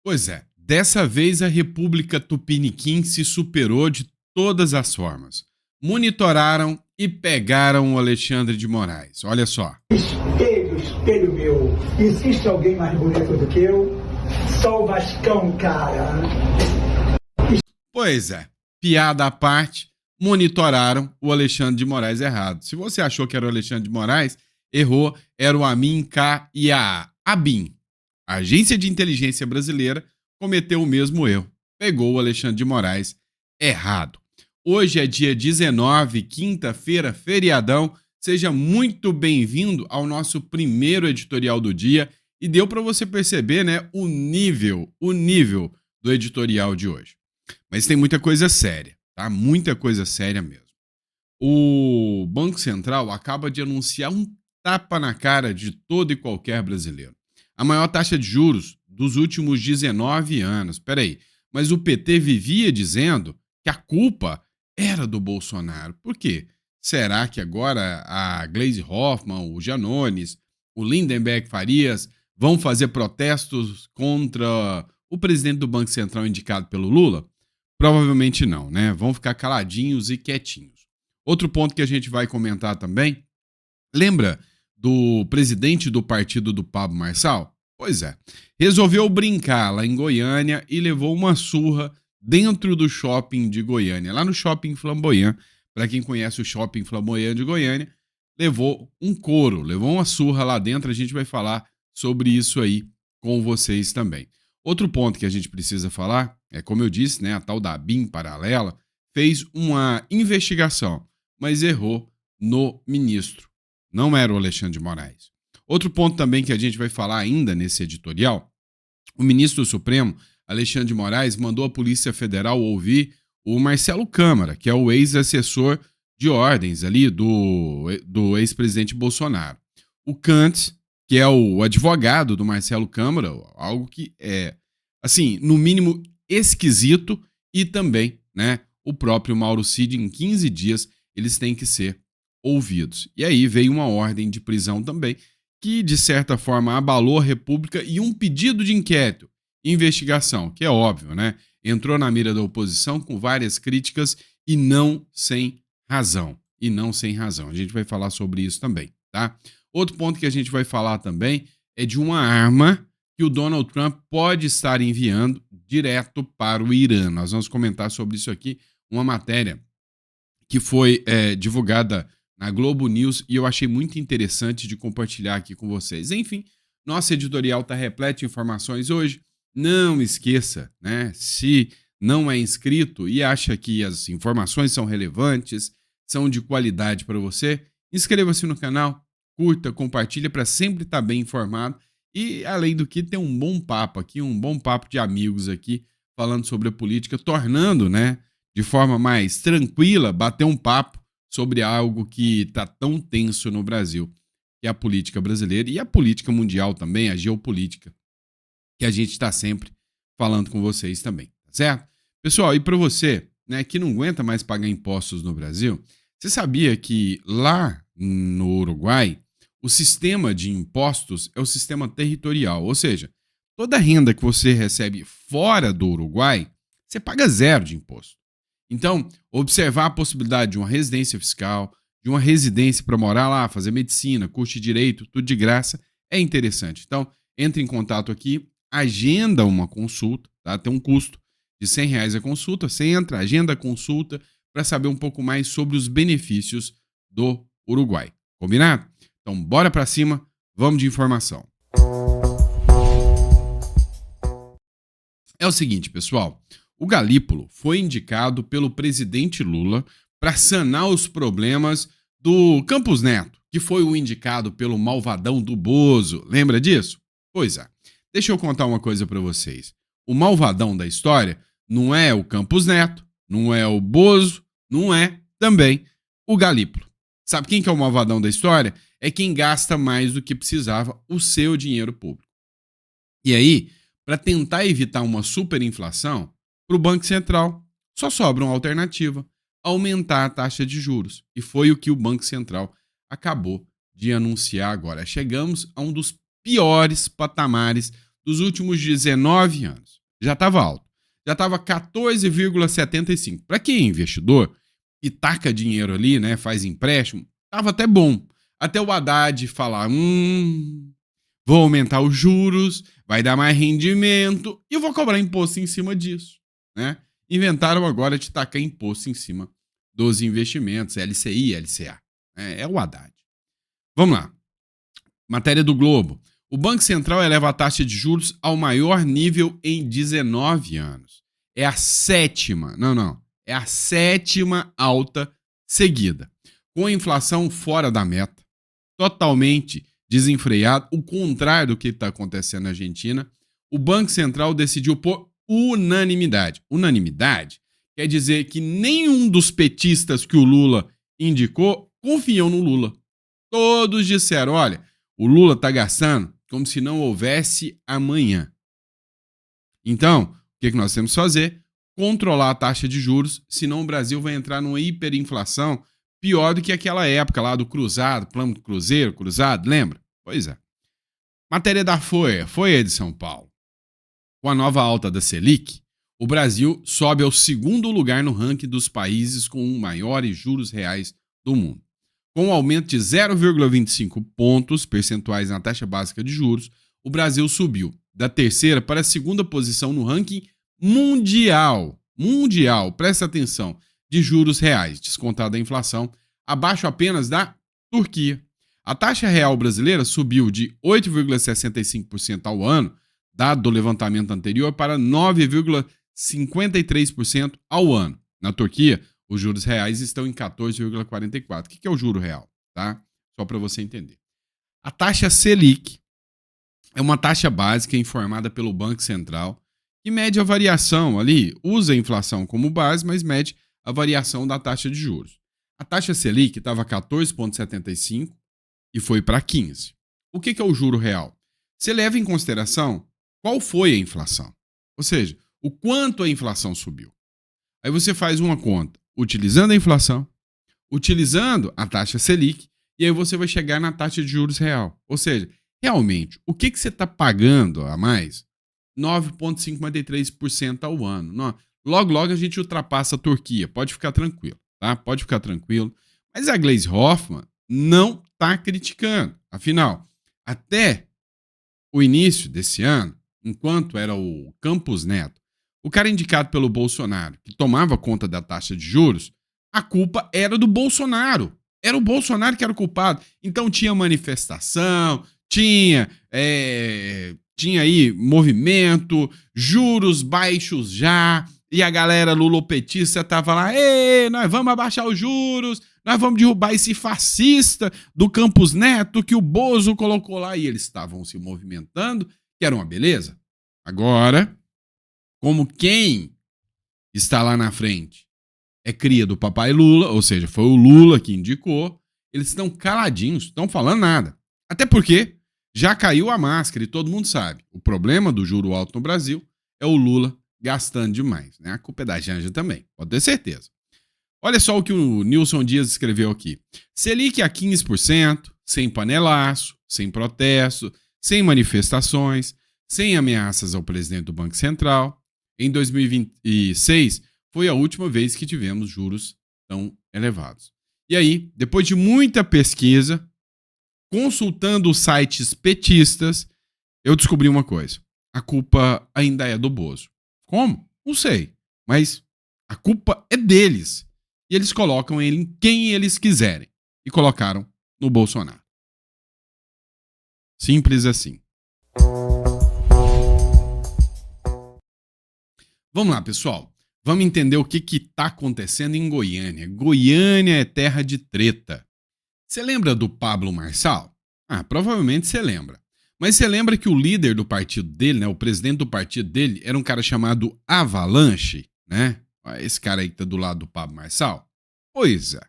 Pois é, dessa vez a República Tupiniquim se superou de todas as formas. Monitoraram e pegaram o Alexandre de Moraes. Olha só. Espelho, espelho meu, existe alguém mais bonito do que eu? Só o Vascão, cara. Pois é, piada à parte, monitoraram o Alexandre de Moraes errado. Se você achou que era o Alexandre de Moraes, errou, era o Amin K. Iaa. ABIN, a Agência de Inteligência Brasileira, cometeu o mesmo erro. Pegou o Alexandre de Moraes errado. Hoje é dia 19, quinta-feira, feriadão. Seja muito bem-vindo ao nosso primeiro editorial do dia. E deu para você perceber, né, o nível do editorial de hoje. Mas tem muita coisa séria, tá? Muita coisa séria mesmo. O Banco Central acaba de anunciar um tapa na cara de todo e qualquer brasileiro. A maior taxa de juros dos últimos 19 anos. Peraí, mas o PT vivia dizendo que a culpa era do Bolsonaro. Por quê? Será que agora a Gleisi Hoffmann, o Janones, o Lindenberg Farias vão fazer protestos contra o presidente do Banco Central indicado pelo Lula? Provavelmente não, né? Vão ficar caladinhos e quietinhos. Outro ponto que a gente vai comentar também, lembra do presidente do partido do Pablo Marçal? Pois é, resolveu brincar lá em Goiânia e levou uma surra dentro do shopping de Goiânia, lá no Shopping Flamboyant. Para quem conhece o Shopping Flamboyant de Goiânia, levou um couro, levou uma surra lá dentro. A gente vai falar sobre isso aí com vocês também. Outro ponto que a gente precisa falar é, como eu disse, né, a tal da BIM paralela fez uma investigação, mas errou no ministro. Não era o Alexandre de Moraes. Outro ponto também que a gente vai falar ainda nesse editorial, o ministro do Supremo, Alexandre de Moraes, mandou a Polícia Federal ouvir o Marcelo Câmara, que é o ex-assessor de ordens ali do ex-presidente Bolsonaro. O Kant, que é o advogado do Marcelo Câmara, algo que é, assim, no mínimo esquisito, e também, né, o próprio Mauro Cid, em 15 dias, eles têm que ser ouvidos. E aí veio uma ordem de prisão também, que de certa forma abalou a República, e um pedido de inquérito, investigação, que é óbvio, né, entrou na mira da oposição com várias críticas e não sem razão. E não sem razão. A gente vai falar sobre isso também, tá? Outro ponto que a gente vai falar também é de uma arma que o Donald Trump pode estar enviando direto para o Irã. Nós vamos comentar sobre isso aqui, uma matéria que foi divulgada na Globo News e eu achei muito interessante de compartilhar aqui com vocês. Enfim, nosso editorial está repleto de informações hoje. Não esqueça, né? Se não é inscrito e acha que as informações são relevantes, são de qualidade para você, inscreva-se no canal, curta, compartilha para sempre estar bem informado. E, além do que, tem um bom papo aqui, um bom papo de amigos aqui, falando sobre a política, tornando, né, de forma mais tranquila, bater um papo sobre algo que está tão tenso no Brasil, que é a política brasileira e a política mundial também, a geopolítica, que a gente está sempre falando com vocês também, tá certo? Pessoal, e para você, né, que não aguenta mais pagar impostos no Brasil, você sabia que lá no Uruguai, o sistema de impostos é o sistema territorial, ou seja, toda renda que você recebe fora do Uruguai, você paga zero de imposto. Então, observar a possibilidade de uma residência fiscal, de uma residência para morar lá, fazer medicina, curso de direito, tudo de graça, é interessante. Então, entre em contato aqui, agenda uma consulta, tá? Tem um custo de R$ 100 a consulta, você entra, agenda a consulta para saber um pouco mais sobre os benefícios do Uruguai. Combinado? Então, bora para cima, vamos de informação. É o seguinte, pessoal, o Galípolo foi indicado pelo presidente Lula para sanar os problemas do Campos Neto, que foi o indicado pelo malvadão do Bozo. Lembra disso? Pois é. Deixa eu contar uma coisa para vocês. O malvadão da história não é o Campos Neto, não é o Bozo, não é também o Galípolo. Sabe quem que é o malvadão da história? É quem gasta mais do que precisava o seu dinheiro público. E aí, para tentar evitar uma superinflação, para o Banco Central só sobra uma alternativa: aumentar a taxa de juros. E foi o que o Banco Central acabou de anunciar agora. Chegamos a um dos piores patamares dos últimos 19 anos. Já estava alto. Já estava 14,75. Para quem é investidor e taca dinheiro ali, né, faz empréstimo, estava até bom. Até o Haddad falar, vou aumentar os juros, vai dar mais rendimento e eu vou cobrar imposto em cima disso, né? Inventaram agora de tacar imposto em cima dos investimentos, LCI, LCA. É o Haddad. Vamos lá. Matéria do Globo. O Banco Central eleva a taxa de juros ao maior nível em 19 anos. É a sétima alta seguida. Com a inflação fora da meta, totalmente desenfreado, o contrário do que está acontecendo na Argentina, o Banco Central decidiu por unanimidade. Unanimidade quer dizer que nenhum dos petistas que o Lula indicou confiam no Lula. Todos disseram, olha, o Lula está gastando como se não houvesse amanhã. Então, o que nós temos que fazer? Controlar a taxa de juros, senão o Brasil vai entrar numa hiperinflação pior do que aquela época lá do cruzado, plano do Cruzeiro, cruzado, lembra? Pois é. Matéria da Folha de São Paulo. Com a nova alta da Selic, o Brasil sobe ao segundo lugar no ranking dos países com maiores juros reais do mundo. Com um aumento de 0,25 pontos percentuais na taxa básica de juros, o Brasil subiu da terceira para a segunda posição no ranking mundial, presta atenção, de juros reais, descontada a inflação, abaixo apenas da Turquia. A taxa real brasileira subiu de 8,65% ao ano, dado do levantamento anterior, para 9,53% ao ano. Na Turquia, os juros reais estão em 14,44%. O que é o juro real? Tá? Só para você entender. A taxa Selic é uma taxa básica informada pelo Banco Central que mede a variação ali, usa a inflação como base, mas mede a variação da taxa de juros. A taxa Selic estava 14,75% e foi para 15%. O que é o juro real? Você leva em consideração qual foi a inflação, ou seja, o quanto a inflação subiu. Aí você faz uma conta utilizando a inflação, utilizando a taxa Selic, e aí você vai chegar na taxa de juros real. Ou seja, realmente, o que você está pagando a mais? 9,53% ao ano. Logo, logo a gente ultrapassa a Turquia. Pode ficar tranquilo, tá? Pode ficar tranquilo. Mas a Gleisi Hoffmann não está criticando. Afinal, até o início desse ano, enquanto era o Campos Neto, o cara indicado pelo Bolsonaro, que tomava conta da taxa de juros, a culpa era do Bolsonaro. Era o Bolsonaro que era o culpado. Então tinha manifestação, tinha aí movimento, juros baixos já, e a galera lulopetista tava lá, nós vamos abaixar os juros, nós vamos derrubar esse fascista do Campos Neto que o Bozo colocou lá, e eles estavam se movimentando, que era uma beleza. Agora, como quem está lá na frente é cria do papai Lula, ou seja, foi o Lula que indicou, eles estão caladinhos, não estão falando nada. Até porque já caiu a máscara e todo mundo sabe. O problema do juro alto no Brasil é o Lula gastando demais, né? A culpa é da Janja também, pode ter certeza. Olha só o que o Nilson Dias escreveu aqui. Selic a 15%, sem panelaço, sem protesto, sem manifestações, sem ameaças ao presidente do Banco Central. Em 2026, foi a última vez que tivemos juros tão elevados. E aí, depois de muita pesquisa, consultando sites petistas, eu descobri uma coisa. A culpa ainda é do Bozo. Como? Não sei. Mas a culpa é deles. E eles colocam ele em quem eles quiserem. E colocaram no Bolsonaro. Simples assim. Vamos lá, pessoal. Vamos entender o que está acontecendo em Goiânia. Goiânia é terra de treta. Você lembra do Pablo Marçal? Provavelmente você lembra. Mas você lembra que o líder do partido dele, né, o presidente do partido dele, era um cara chamado Avalanche, né? Esse cara aí que tá do lado do Pablo Marçal? Pois é.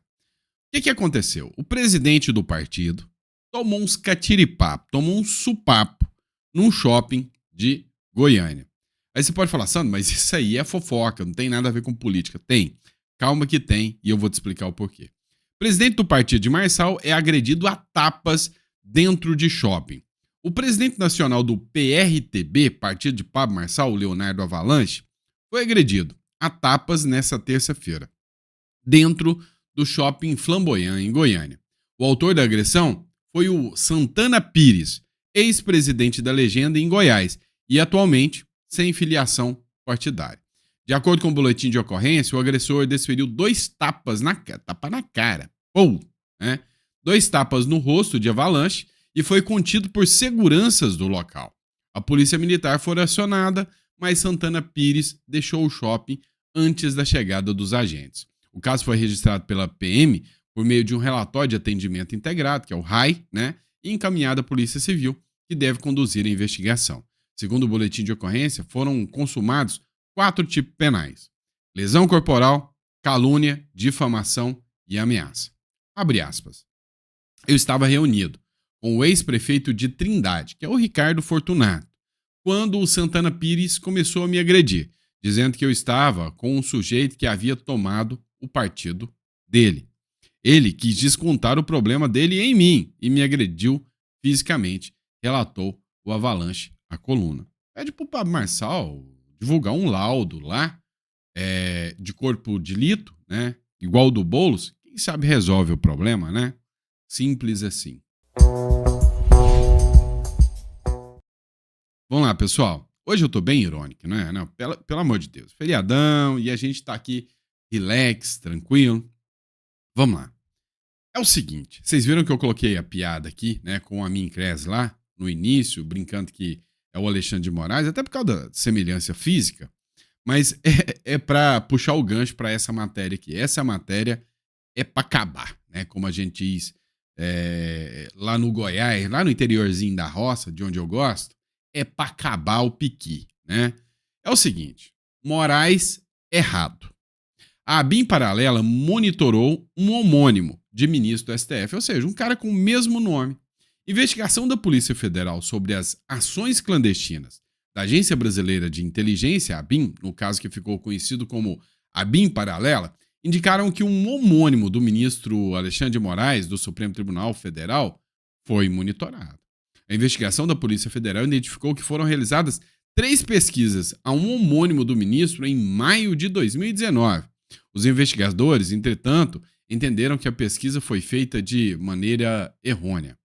O que aconteceu? O presidente do partido tomou uns catiripapos, tomou um supapo num shopping de Goiânia. Aí você pode falar, Sandro, mas isso aí é fofoca, não tem nada a ver com política. Tem. Calma que tem e eu vou te explicar o porquê. O presidente do partido de Marçal é agredido a tapas dentro de shopping. O presidente nacional do PRTB, Partido de Pablo Marçal, Leonardo Avalanche, foi agredido a tapas nessa terça-feira, dentro do shopping Flamboyant, em Goiânia. O autor da agressão foi o Santana Pires, ex-presidente da Legenda em Goiás e atualmente sem filiação partidária. De acordo com o boletim de ocorrência, o agressor desferiu 2 tapas tapa na cara, né? 2 tapas no rosto de Avalanche e foi contido por seguranças do local. A polícia militar foi acionada, mas Santana Pires deixou o shopping antes da chegada dos agentes. O caso foi registrado pela PM por meio de um relatório de atendimento integrado, que é o RAI, né, e encaminhado à Polícia Civil, que deve conduzir a investigação. Segundo o boletim de ocorrência, foram consumados 4 tipos penais: lesão corporal, calúnia, difamação e ameaça. Abre aspas. Eu estava reunido com o ex-prefeito de Trindade, que é o Ricardo Fortunato, quando o Santana Pires começou a me agredir, dizendo que eu estava com um sujeito que havia tomado o partido dele. Ele quis descontar o problema dele em mim e me agrediu fisicamente, relatou o Avalanche à coluna. Pede pro Pablo Marçal divulgar um laudo lá de corpo de delito, né? Igual o do Boulos, quem sabe resolve o problema, né? Simples assim. Vamos lá, pessoal. Hoje eu tô bem irônico, né? Não, pelo amor de Deus. Feriadão e a gente tá aqui relax, tranquilo. Vamos lá. É o seguinte, vocês viram que eu coloquei a piada aqui, né, com a Amin Cres lá, no início, brincando que é o Alexandre de Moraes, até por causa da semelhança física, mas é para puxar o gancho para essa matéria aqui. Essa matéria é para acabar, né, como a gente diz lá no Goiás, lá no interiorzinho da roça, de onde eu gosto, é para acabar o piqui, né? É o seguinte, Moraes errado. A ABIN Paralela monitorou um homônimo de ministro do STF, ou seja, um cara com o mesmo nome. Investigação da Polícia Federal sobre as ações clandestinas da Agência Brasileira de Inteligência, ABIN, no caso que ficou conhecido como ABIN Paralela, indicaram que um homônimo do ministro Alexandre de Moraes, do Supremo Tribunal Federal, foi monitorado. A investigação da Polícia Federal identificou que foram realizadas 3 pesquisas a um homônimo do ministro em maio de 2019. Os investigadores, entretanto, entenderam que a pesquisa foi feita de maneira errônea.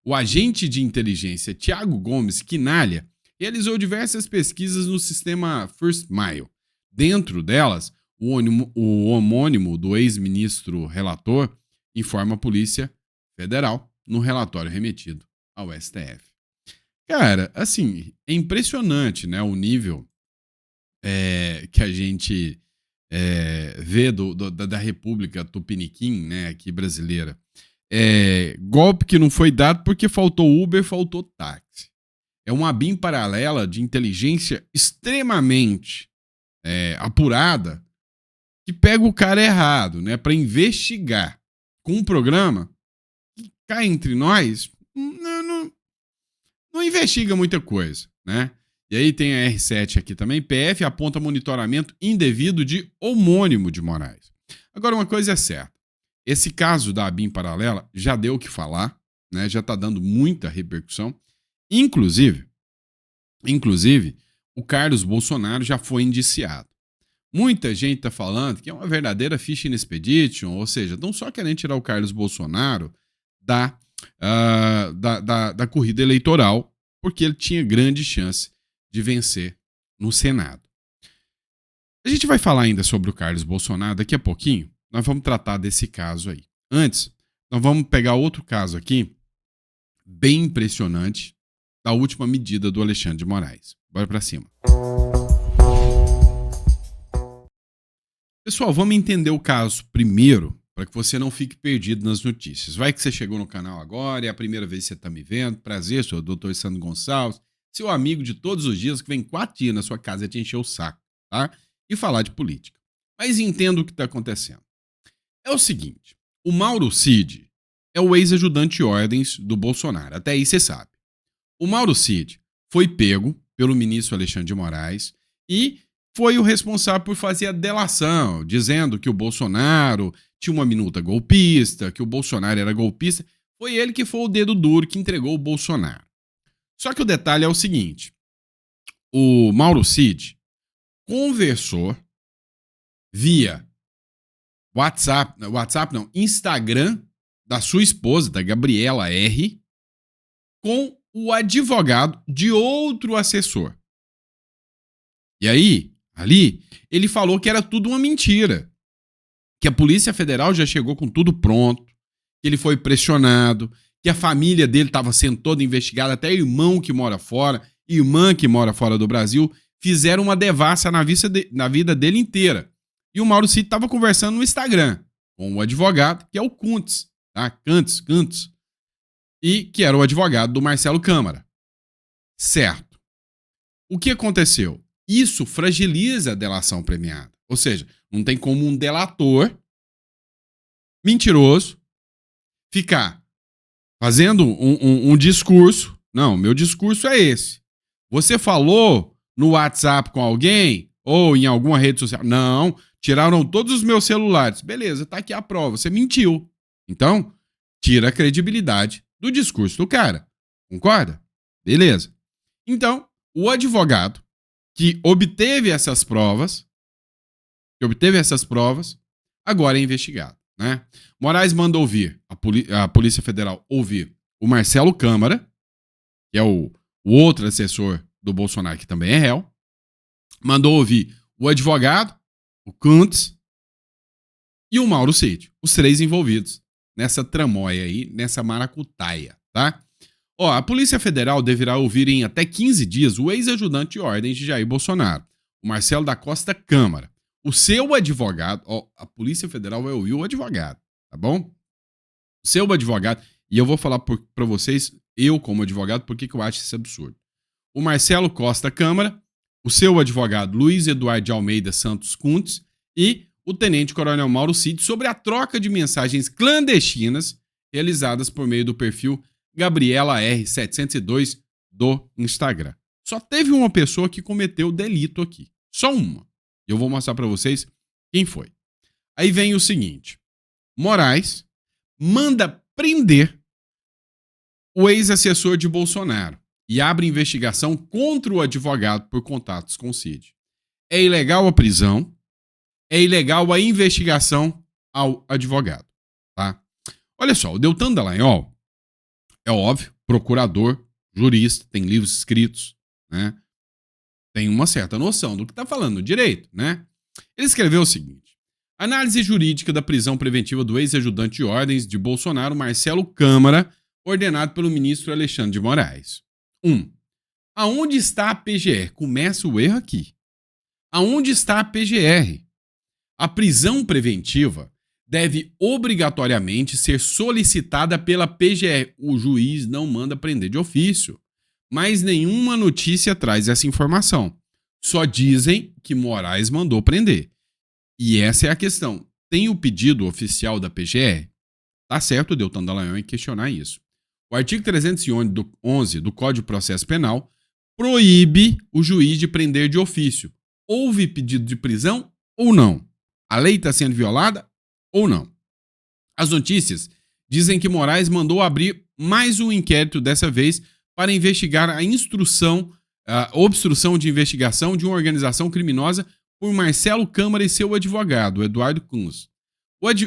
O agente de inteligência Tiago Gomes Quinalha realizou diversas pesquisas no sistema First Mile. Dentro delas, o homônimo do ex-ministro relator informa a Polícia Federal no relatório remetido ao STF. Cara, assim, é impressionante, né, o nível que a gente vê da República Tupiniquim, né, aqui brasileira. Golpe que não foi dado porque faltou Uber, faltou táxi. É uma ABIN paralela de inteligência extremamente apurada que pega o cara errado, né, para investigar com um programa que, cá entre nós, não investiga muita coisa, né? E aí tem a R7 aqui também. PF aponta monitoramento indevido de homônimo de Moraes. Agora, uma coisa é certa. Esse caso da ABIN Paralela já deu o que falar, né? Já está dando muita repercussão. Inclusive, o Carlos Bolsonaro já foi indiciado. Muita gente está falando que é uma verdadeira fishing expedition, ou seja, estão só querendo tirar o Carlos Bolsonaro da corrida eleitoral, porque ele tinha grande chance de vencer no Senado. A gente vai falar ainda sobre o Carlos Bolsonaro daqui a pouquinho. Nós vamos tratar desse caso aí. Antes, nós vamos pegar outro caso aqui, bem impressionante, da última medida do Alexandre de Moraes. Bora pra cima. Pessoal, vamos entender o caso primeiro, para que você não fique perdido nas notícias. Vai que você chegou no canal agora, é a primeira vez que você está me vendo. Prazer, sou o Dr. Sandro Gonçalves, seu amigo de todos os dias, que vem 4 dias na sua casa te encher o saco, tá? E falar de política. Mas entenda o que está acontecendo. É o seguinte, o Mauro Cid é o ex-ajudante de ordens do Bolsonaro, até aí você sabe. O Mauro Cid foi pego pelo ministro Alexandre de Moraes e foi o responsável por fazer a delação, dizendo que o Bolsonaro tinha uma minuta golpista, que o Bolsonaro era golpista. Foi ele que foi o dedo duro que entregou o Bolsonaro. Só que o detalhe é o seguinte: o Mauro Cid conversou via Instagram da sua esposa, da Gabriela R., com o advogado de outro assessor. E aí, ali, ele falou que era tudo uma mentira. Que a Polícia Federal já chegou com tudo pronto, que ele foi pressionado, que a família dele estava sendo toda investigada, até irmão que mora fora, irmã que mora fora do Brasil, fizeram uma devassa na vida dele inteira. E o Mauro Cid estava conversando no Instagram com o advogado, que é o Kuntz, tá? Kuntz, e que era o advogado do Marcelo Câmara. Certo. O que aconteceu? Isso fragiliza a delação premiada. Ou seja, não tem como um delator mentiroso ficar fazendo um discurso. Não, meu discurso é esse. Você falou no WhatsApp com alguém ou em alguma rede social? Não, tiraram todos os meus celulares. Beleza, tá aqui a prova. Você mentiu. Então, tira a credibilidade do discurso do cara. Concorda? Beleza. Então, o advogado que obteve essas provas, agora é investigado, né? Moraes manda ouvir, a Polícia Federal ouvir o Marcelo Câmara, que é o outro assessor do Bolsonaro, que também é réu, mandou ouvir o advogado, o Kuntz, e o Mauro Cid, os três envolvidos nessa tramóia aí, nessa maracutaia, tá? Ó, a Polícia Federal deverá ouvir em até 15 dias o ex-ajudante de ordens de Jair Bolsonaro, o Marcelo da Costa Câmara. O seu advogado, ó, a Polícia Federal vai ouvir o advogado, tá bom? O seu advogado, e eu vou falar pra vocês, eu como advogado, por que eu acho isso absurdo. O Marcelo Costa Câmara, o seu advogado Luiz Eduardo de Almeida Santos Kuntz e o tenente-coronel Mauro Cid sobre a troca de mensagens clandestinas realizadas por meio do perfil Gabriela R702 do Instagram. Só teve uma pessoa que cometeu delito aqui. Só uma. E eu vou mostrar pra vocês quem foi. Aí vem o seguinte. Moraes manda prender o ex-assessor de Bolsonaro e abre investigação contra o advogado por contatos com o Cid. É ilegal a prisão, é ilegal a investigação ao advogado, tá? Olha só, o Deltan Dallagnol, é óbvio, procurador, jurista, tem livros escritos, né? Tem uma certa noção do que está falando no direito, né? Ele escreveu o seguinte: análise jurídica da prisão preventiva do ex-ajudante de ordens de Bolsonaro, Marcelo Câmara, ordenado pelo ministro Alexandre de Moraes. 1. Aonde está a PGR? Começa o erro aqui. Aonde está a PGR? A prisão preventiva deve obrigatoriamente ser solicitada pela PGR. O juiz não manda prender de ofício. Mas nenhuma notícia traz essa informação. Só dizem que Moraes mandou prender. E essa é a questão. Tem o pedido oficial da PGR? Tá certo o Deltan Dallagnol em questionar isso. O artigo 311 do Código de Processo Penal proíbe o juiz de prender de ofício. Houve pedido de prisão ou não? A lei está sendo violada ou não? As notícias dizem que Moraes mandou abrir mais um inquérito, dessa vez para investigar a obstrução de investigação de uma organização criminosa por Marcelo Câmara e seu advogado, Eduardo Kuntz.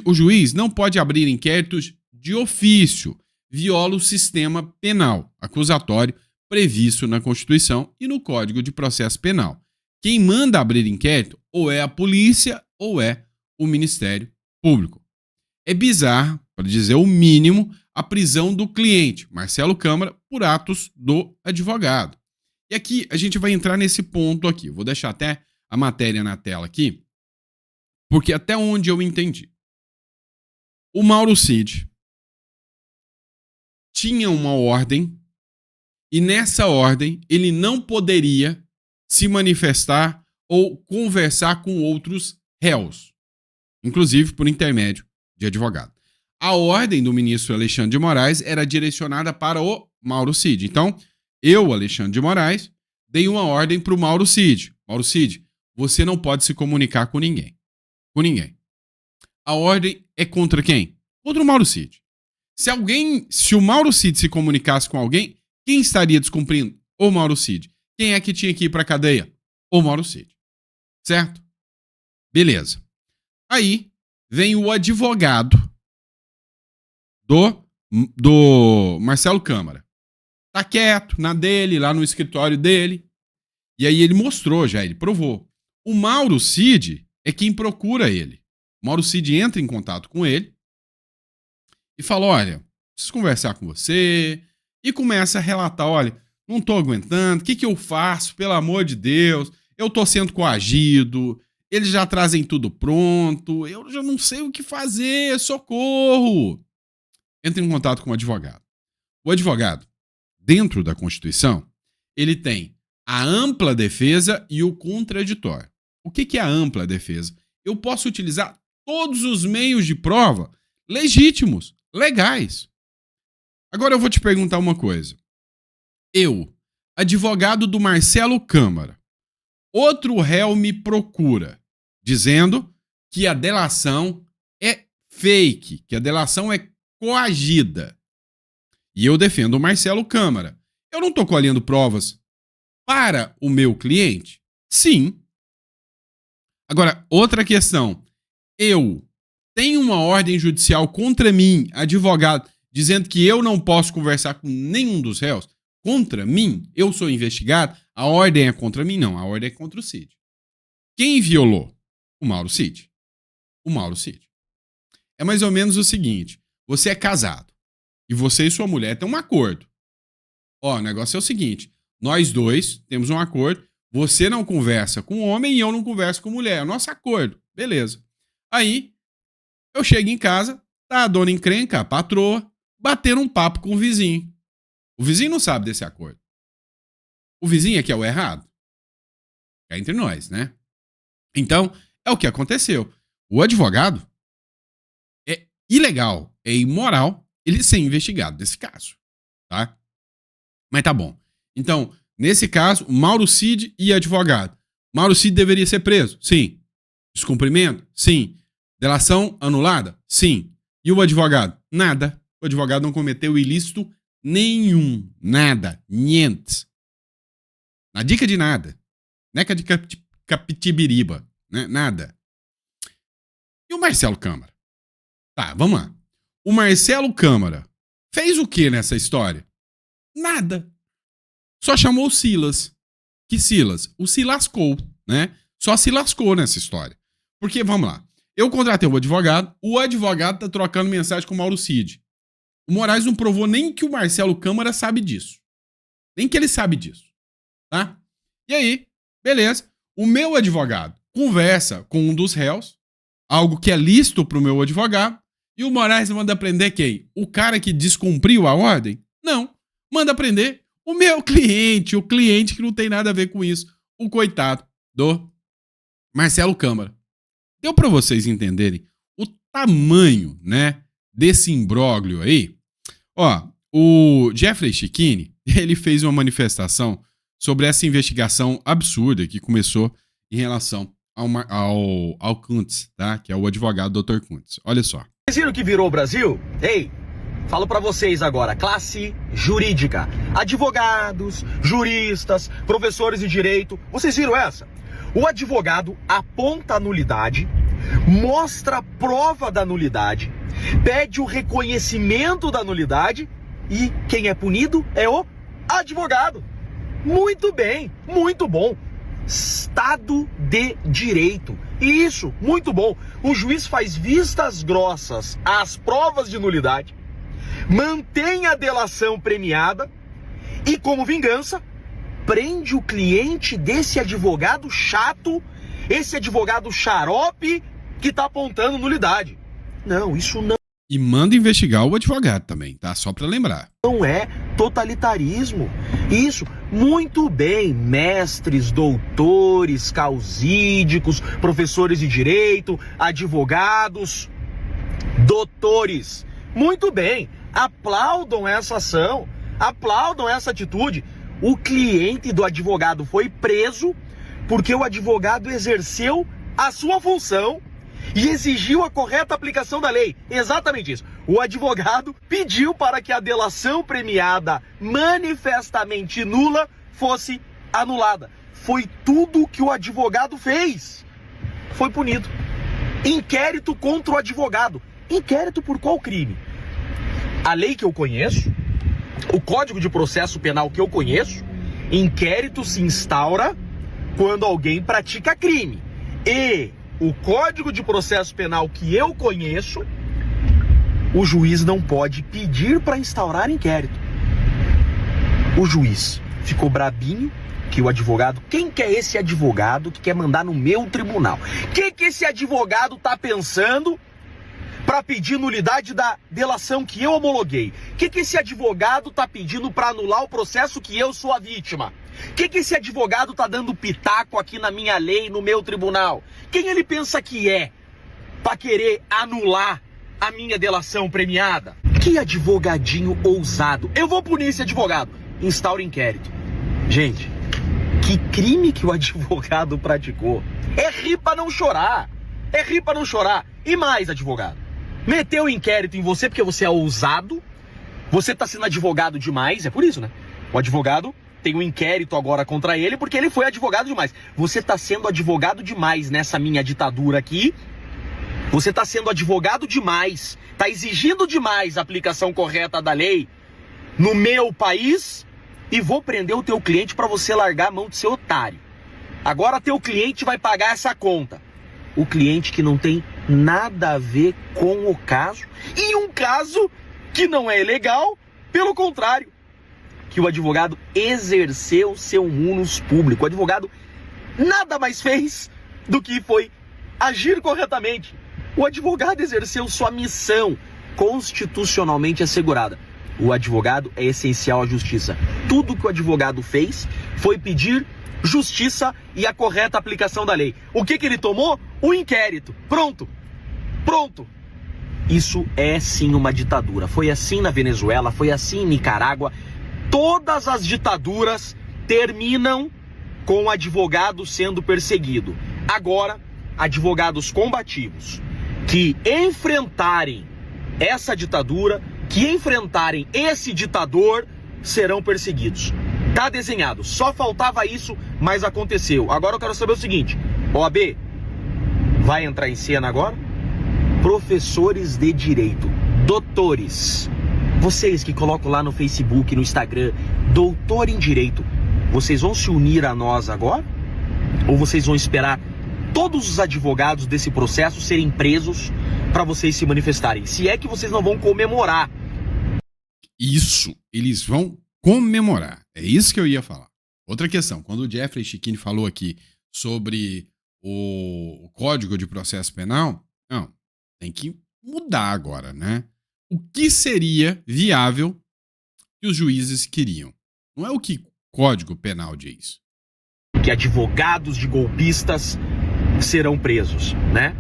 O juiz não pode abrir inquéritos de ofício, viola o sistema penal acusatório previsto na Constituição e no Código de Processo Penal. Quem manda abrir inquérito ou é a polícia ou é o Ministério Público. É bizarro, para dizer o mínimo, a prisão do cliente, Marcelo Câmara, por atos do advogado. E aqui a gente vai entrar nesse ponto aqui. Vou deixar até a matéria na tela aqui, porque até onde eu entendi. O Mauro Cid tinha uma ordem e nessa ordem ele não poderia se manifestar ou conversar com outros réus, inclusive por intermédio de advogado. A ordem do ministro Alexandre de Moraes era direcionada para o Mauro Cid. Então, eu, Alexandre de Moraes, dei uma ordem para o Mauro Cid. Mauro Cid, você não pode se comunicar com ninguém. Com ninguém. A ordem é contra quem? Contra o Mauro Cid. Se o Mauro Cid se comunicasse com alguém, Quem estaria descumprindo? O Mauro Cid. Quem é que tinha que ir pra cadeia? O Mauro Cid. Certo? Beleza. Aí vem o advogado do Marcelo Câmara. Tá quieto, na dele, lá no escritório dele. E aí ele mostrou já, ele provou. O Mauro Cid é quem procura ele. O Mauro Cid entra em contato com ele e fala, olha, preciso conversar com você. E começa a relatar, olha, não tô aguentando, o que eu faço, pelo amor de Deus? Eu tô sendo coagido, eles já trazem tudo pronto, eu já não sei o que fazer, socorro! Entra em contato com o advogado. O advogado, dentro da Constituição, ele tem a ampla defesa e o contraditório. O que é a ampla defesa? Eu posso utilizar todos os meios de prova legítimos, legais. Agora eu vou te perguntar uma coisa. Eu, advogado do Marcelo Câmara, outro réu me procura, dizendo que a delação é fake, que a delação é coagida. E eu defendo o Marcelo Câmara. Eu não estou colhendo provas para o meu cliente? Sim. Agora, outra questão. Eu tenho uma ordem judicial contra mim, advogado, dizendo que eu não posso conversar com nenhum dos réus? Contra mim? Eu sou investigado? A ordem é contra mim? Não, a ordem é contra o Cid. Quem violou? O Mauro Cid. O Mauro Cid. É mais ou menos o seguinte. Você é casado. E você e sua mulher têm um acordo. Ó, o negócio é o seguinte. Nós dois temos um acordo. Você não conversa com homem e eu não converso com mulher. É o nosso acordo. Beleza. Aí, eu chego em casa, tá a dona encrenca, a patroa, batendo um papo com o vizinho. O vizinho não sabe desse acordo. O vizinho é que é o errado. É entre nós, né? Então, é o que aconteceu. O advogado é ilegal, é imoral ele ser investigado nesse caso, tá? Mas tá bom. Então, nesse caso, Mauro Cid e advogado. Mauro Cid deveria ser preso? Sim. Descumprimento? Sim. Delação anulada? Sim. E o advogado? Nada. O advogado não cometeu ilícito nenhum. Nada. Niente. Na dica de nada. Neca de capitibiriba. Né? Nada. E o Marcelo Câmara? Tá, vamos lá. O Marcelo Câmara fez o que nessa história? Nada. Só chamou o Silas. Que Silas? O se lascou, né? Só se lascou nessa história. Porque, vamos lá. Eu contratei o advogado tá trocando mensagem com o Mauro Cid. O Moraes não provou nem que o Marcelo Câmara sabe disso. Nem que ele sabe disso. Tá? E aí, beleza. O meu advogado conversa com um dos réus, algo que é lícito pro meu advogado, e o Moraes manda prender quem? O cara que descumpriu a ordem? Não. Manda prender o meu cliente, o cliente que não tem nada a ver com isso. O coitado do Marcelo Câmara. Deu para vocês entenderem o tamanho, né, desse imbróglio aí? Ó, o Jeffrey Chikini, ele fez uma manifestação sobre essa investigação absurda que começou em relação ao Kuntz, tá? Que é o advogado Dr. Kuntz. Olha só. Vocês viram o que virou o Brasil? Ei, falo pra vocês agora, classe jurídica. Advogados, juristas, professores de direito. Vocês viram essa? O advogado aponta a nulidade, mostra a prova da nulidade, pede o reconhecimento da nulidade e quem é punido é o advogado. Muito bem, muito bom. Estado de Direito. Isso, muito bom. O juiz faz vistas grossas às provas de nulidade, mantém a delação premiada e, como vingança, prende o cliente desse advogado chato, esse advogado xarope que tá apontando nulidade. Não, isso não. E manda investigar o advogado também, tá? Só pra lembrar. Não é totalitarismo. Isso, muito bem, mestres, doutores, causídicos, professores de direito, advogados, doutores. Muito bem, aplaudam essa ação, aplaudam essa atitude. O cliente do advogado foi preso porque o advogado exerceu a sua função e exigiu a correta aplicação da lei. Exatamente isso. O advogado pediu para que a delação premiada manifestamente nula fosse anulada. Foi tudo que o advogado fez. Foi punido. Inquérito contra o advogado. Inquérito por qual crime? A lei que eu conheço, o Código de Processo Penal que eu conheço, inquérito se instaura quando alguém pratica crime. E o Código de Processo Penal que eu conheço, o juiz não pode pedir para instaurar inquérito. O juiz ficou brabinho que o advogado... Quem que é esse advogado que quer mandar no meu tribunal? O que esse advogado tá pensando para pedir nulidade da delação que eu homologuei? O que esse advogado tá pedindo para anular o processo que eu sou a vítima? O que esse advogado tá dando pitaco aqui na minha lei, no meu tribunal? Quem ele pensa que é para querer anular a minha delação premiada? Que advogadinho ousado. Eu vou punir esse advogado. Instaura inquérito. Gente, que crime que o advogado praticou. É rir pra não chorar. É rir pra não chorar. E mais, advogado, meteu o inquérito em você porque você é ousado. Você tá sendo advogado demais. É por isso, né? O advogado tem um inquérito agora contra ele porque ele foi advogado demais. Você tá sendo advogado demais nessa minha ditadura aqui. Você tá sendo advogado demais. Tá exigindo demais a aplicação correta da lei no meu país. E vou prender o teu cliente para você largar a mão de ser otário. Agora teu cliente vai pagar essa conta. O cliente que não tem nada a ver com o caso. E um caso que não é ilegal, pelo contrário, que o advogado exerceu seu munus público. O advogado nada mais fez do que foi agir corretamente. O advogado exerceu sua missão constitucionalmente assegurada. O advogado é essencial à justiça. Tudo que o advogado fez foi pedir justiça e a correta aplicação da lei. O que ele tomou? O inquérito. Pronto. Pronto. Isso é sim uma ditadura. Foi assim na Venezuela, foi assim em Nicarágua. Todas as ditaduras terminam com o advogado sendo perseguido. Agora, advogados combativos que enfrentarem essa ditadura, que enfrentarem esse ditador, serão perseguidos. Tá desenhado. Só faltava isso, mas aconteceu. Agora eu quero saber o seguinte: OAB, vai entrar em cena agora? Professores de direito, doutores, vocês que colocam lá no Facebook, no Instagram, doutor em direito, vocês vão se unir a nós agora? Ou vocês vão esperar todos os advogados desse processo serem presos para vocês se manifestarem? Se é que vocês não vão comemorar. Isso, eles vão comemorar. É isso que eu ia falar. Outra questão, quando o Jeffrey Chikini falou aqui sobre o Código de Processo Penal, não, tem que mudar agora, né? O que seria viável que os juízes queriam? Não é o que o Código Penal diz. Que advogados de golpistas serão presos, né?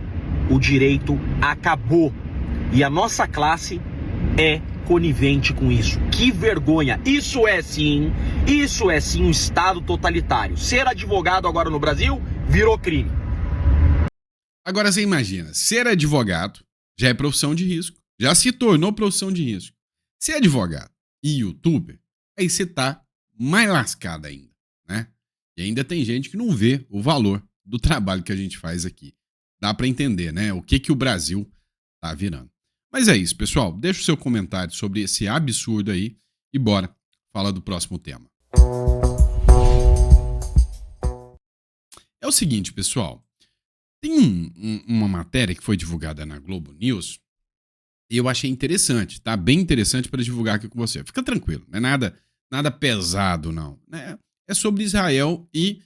O direito acabou. E a nossa classe é conivente com isso. Que vergonha. Isso é sim um Estado totalitário. Ser advogado agora no Brasil virou crime. Agora você imagina, ser advogado já é profissão de risco. Já se tornou profissão de risco. Ser advogado e youtuber, aí você tá mais lascado ainda, né? E ainda tem gente que não vê o valor do trabalho que a gente faz aqui. Dá pra entender, né? O que o Brasil tá virando. Mas é isso, pessoal. Deixa o seu comentário sobre esse absurdo aí e bora falar do próximo tema. É o seguinte, pessoal. Tem uma matéria que foi divulgada na Globo News e eu achei interessante, tá? Bem interessante para divulgar aqui com você. Fica tranquilo, não é nada pesado, não. É sobre Israel e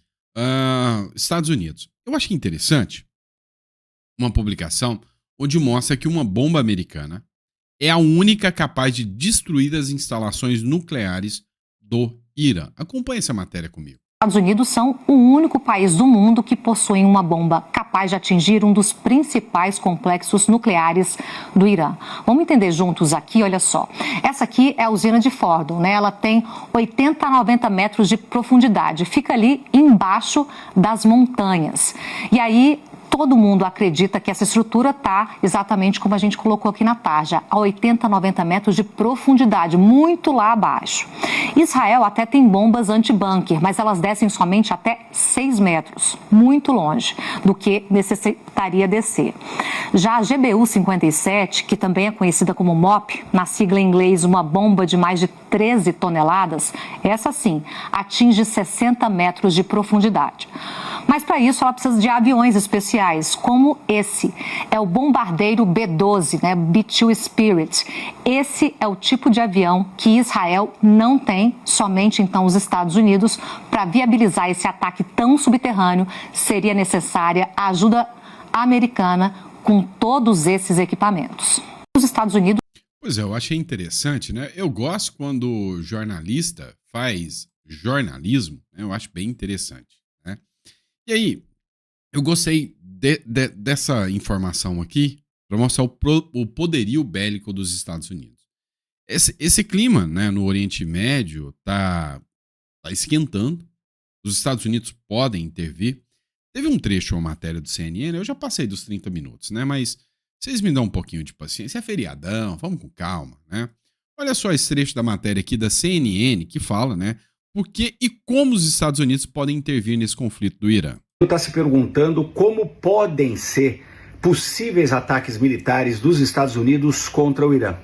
Estados Unidos. Eu achei interessante uma publicação onde mostra que uma bomba americana é a única capaz de destruir as instalações nucleares do Irã. Acompanhe essa matéria comigo. Os Estados Unidos são o único país do mundo que possui uma bomba capaz de atingir um dos principais complexos nucleares do Irã. Vamos entender juntos aqui, olha só. Essa aqui é a usina de Fordo, né? Ela tem 80 a 90 metros de profundidade. Fica ali embaixo das montanhas. E aí todo mundo acredita que essa estrutura está exatamente como a gente colocou aqui na tarja, a 80, 90 metros de profundidade, muito lá abaixo. Israel até tem bombas anti-bunker, mas elas descem somente até 6 metros, muito longe do que necessitaria descer. Já a GBU-57, que também é conhecida como MOP, na sigla em inglês uma bomba de mais de 13 toneladas, essa sim, atinge 60 metros de profundidade. Mas para isso ela precisa de aviões especiais, como esse. É o bombardeiro B-12, né? B-2 Spirit. Esse é o tipo de avião que Israel não tem, somente então os Estados Unidos. Para viabilizar esse ataque tão subterrâneo, seria necessária a ajuda americana com todos esses equipamentos. Os Estados Unidos... Pois é, eu achei interessante, né? Eu gosto quando o jornalista faz jornalismo, né? Eu acho bem interessante, né? E aí, eu gostei dessa informação aqui para mostrar o poderio bélico dos Estados Unidos. Esse clima, né, no Oriente Médio tá esquentando. Os Estados Unidos podem intervir. Teve um trecho, uma matéria do CNN, eu já passei dos 30 minutos, né? Mas vocês me dão um pouquinho de paciência. É feriadão, vamos com calma, né? Olha só esse trecho da matéria aqui da CNN que fala, né? Por que e como os Estados Unidos podem intervir nesse conflito do Irã. Está se perguntando como podem ser possíveis ataques militares dos Estados Unidos contra o Irã.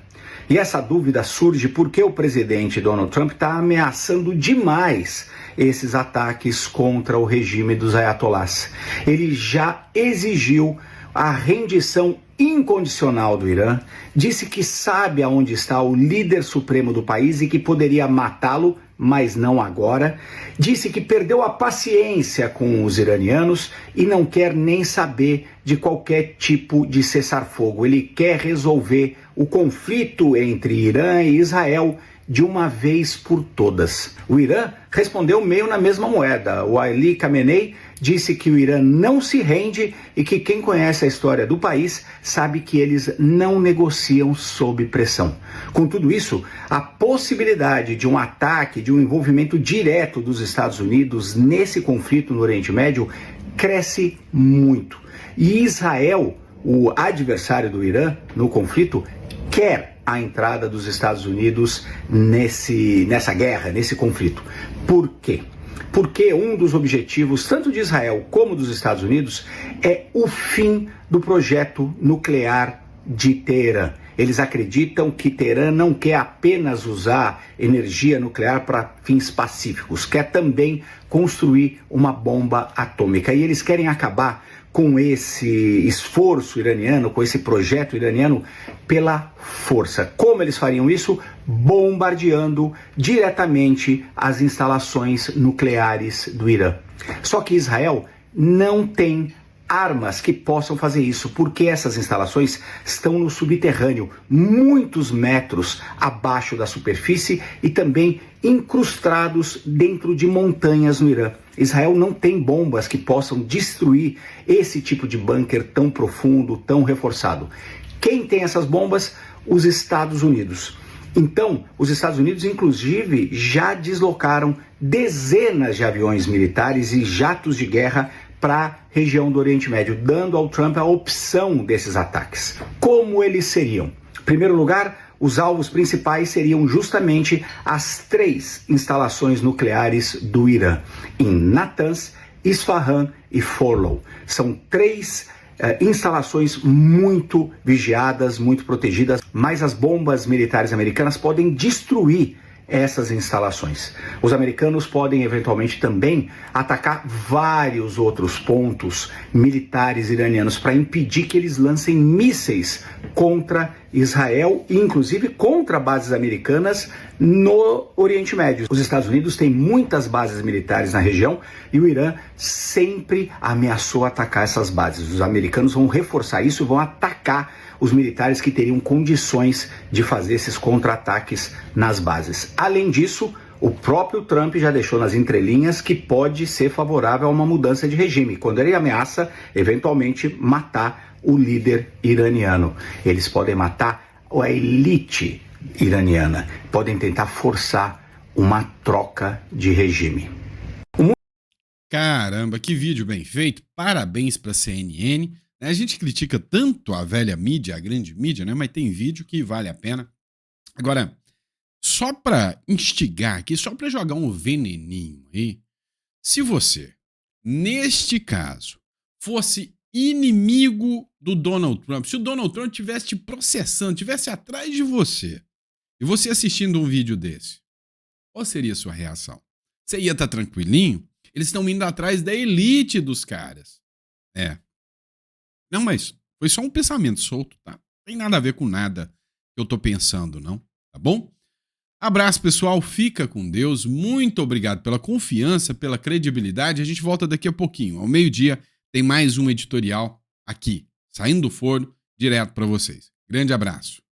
E essa dúvida surge porque o presidente Donald Trump está ameaçando demais esses ataques contra o regime dos ayatollahs. Ele já exigiu a rendição incondicional do Irã, disse que sabe aonde está o líder supremo do país e que poderia matá-lo, mas não agora. Disse que perdeu a paciência com os iranianos e não quer nem saber de qualquer tipo de cessar-fogo. Ele quer resolver o conflito entre Irã e Israel de uma vez por todas. O Irã respondeu meio na mesma moeda. O Ali Khamenei disse que o Irã não se rende e que quem conhece a história do país sabe que eles não negociam sob pressão. Com tudo isso, a possibilidade de um ataque, de um envolvimento direto dos Estados Unidos nesse conflito no Oriente Médio cresce muito. E Israel, o adversário do Irã no conflito, quer a entrada dos Estados Unidos nessa guerra, nesse conflito. Por quê? Porque um dos objetivos, tanto de Israel como dos Estados Unidos, é o fim do projeto nuclear de Teherã. Eles acreditam que Teherã não quer apenas usar energia nuclear para fins pacíficos, quer também construir uma bomba atômica. E eles querem acabar com esse esforço iraniano, com esse projeto iraniano, pela força. Como eles fariam isso? Bombardeando diretamente as instalações nucleares do Irã. Só que Israel não tem armas que possam fazer isso, porque essas instalações estão no subterrâneo, muitos metros abaixo da superfície e também incrustados dentro de montanhas no Irã. Israel não tem bombas que possam destruir esse tipo de bunker tão profundo, tão reforçado. Quem tem essas bombas? Os Estados Unidos. Então, os Estados Unidos, inclusive, já deslocaram dezenas de aviões militares e jatos de guerra para a região do Oriente Médio, dando ao Trump a opção desses ataques. Como eles seriam? Em primeiro lugar, os alvos principais seriam justamente as 3 instalações nucleares do Irã, em Natanz, Isfahan e Fordow. São 3 instalações muito vigiadas, muito protegidas, mas as bombas militares americanas podem destruir essas instalações. Os americanos podem eventualmente também atacar vários outros pontos militares iranianos para impedir que eles lancem mísseis contra Israel e inclusive contra bases americanas no Oriente Médio. Os Estados Unidos têm muitas bases militares na região e o Irã sempre ameaçou atacar essas bases. Os americanos vão reforçar isso e vão atacar os militares que teriam condições de fazer esses contra-ataques nas bases. Além disso, o próprio Trump já deixou nas entrelinhas que pode ser favorável a uma mudança de regime, quando ele ameaça, eventualmente, matar o líder iraniano. Eles podem matar a elite iraniana, podem tentar forçar uma troca de regime. Caramba, que vídeo bem feito. Parabéns pra CNN. A gente critica tanto a velha mídia, a grande mídia, né? Mas tem vídeo que vale a pena. Agora, só pra instigar aqui, só pra jogar um veneninho aí, se você, neste caso, fosse inimigo do Donald Trump, se o Donald Trump estivesse te processando, estivesse atrás de você, e você assistindo um vídeo desse, qual seria a sua reação? Você ia estar tranquilinho? Eles estão indo atrás da elite dos caras. Não, mas foi só um pensamento solto, tá? Não tem nada a ver com nada que eu tô pensando, não. Tá bom? Abraço, pessoal. Fica com Deus. Muito obrigado pela confiança, pela credibilidade. A gente volta daqui a pouquinho. Ao meio-dia tem mais um editorial aqui, saindo do forno, direto para vocês. Grande abraço.